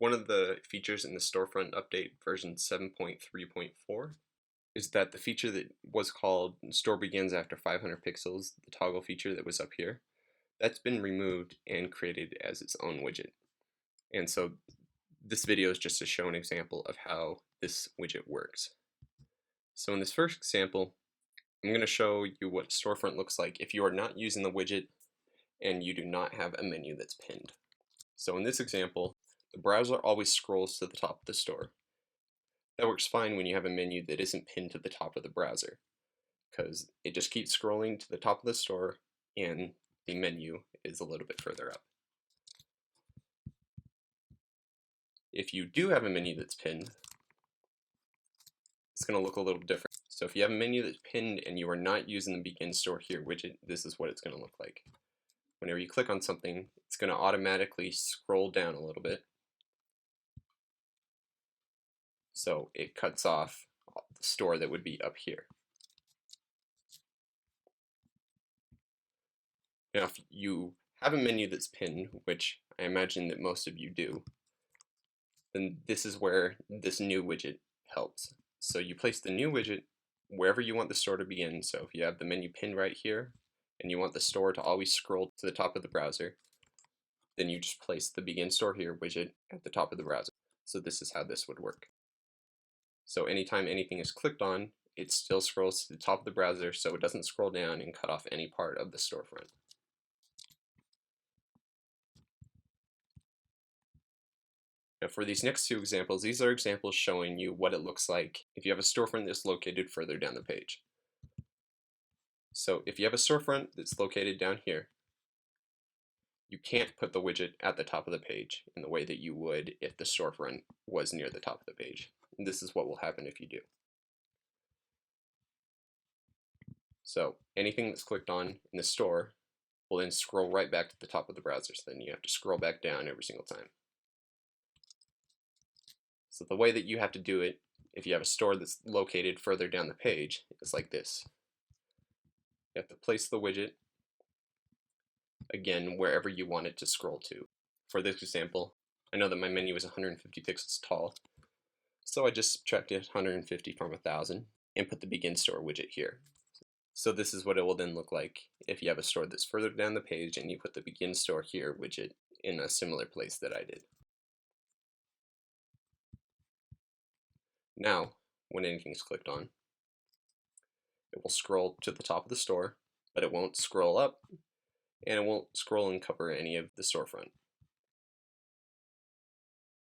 One of the features in the Storefront update version 7.3.4 is that the feature that was called Store Begins After 500 Pixels, the toggle feature that was up here, that's been removed and created as its own widget. And so this video is just to show an example of how this widget works. So in this first example, I'm going to show you what Storefront looks like if you are not using the widget and you do not have a menu that's pinned. So in this example, the browser always scrolls to the top of the store. That works fine when you have a menu that isn't pinned to the top of the browser, because it just keeps scrolling to the top of the store and the menu is a little bit further up. If you do have a menu that's pinned, it's going to look a little different. So if you have a menu that's pinned and you are not using the Begin Store Here widget, this is what it's going to look like. Whenever you click on something, it's going to automatically scroll down a little bit. So it cuts off the store that would be up here. Now if you have a menu that's pinned, which I imagine that most of you do, then this is where this new widget helps. So you place the new widget wherever you want the store to begin. So if you have the menu pinned right here and you want the store to always scroll to the top of the browser, then you just place the Begin Store Here widget at the top of the browser. So this is how this would work. So anytime anything is clicked on, it still scrolls to the top of the browser so it doesn't scroll down and cut off any part of the storefront. Now for these next two examples, these are examples showing you what it looks like if you have a storefront that's located further down the page. So if you have a storefront that's located down here, you can't put the widget at the top of the page in the way that you would if the storefront was near the top of the page. And this is what will happen if you do. So anything that's clicked on in the store will then scroll right back to the top of the browser, so then you have to scroll back down every single time. So the way that you have to do it, if you have a store that's located further down the page, is like this. You have to place the widget, again, wherever you want it to scroll to. For this example, I know that my menu is 150 pixels tall, so I just subtracted 150 from 1000 and put the Begin Store widget here. So this is what it will then look like if you have a store that's further down the page and you put the Begin Store Here widget in a similar place that I did. Now, when anything is clicked on, it will scroll to the top of the store, but it won't scroll up, and it won't scroll and cover any of the storefront.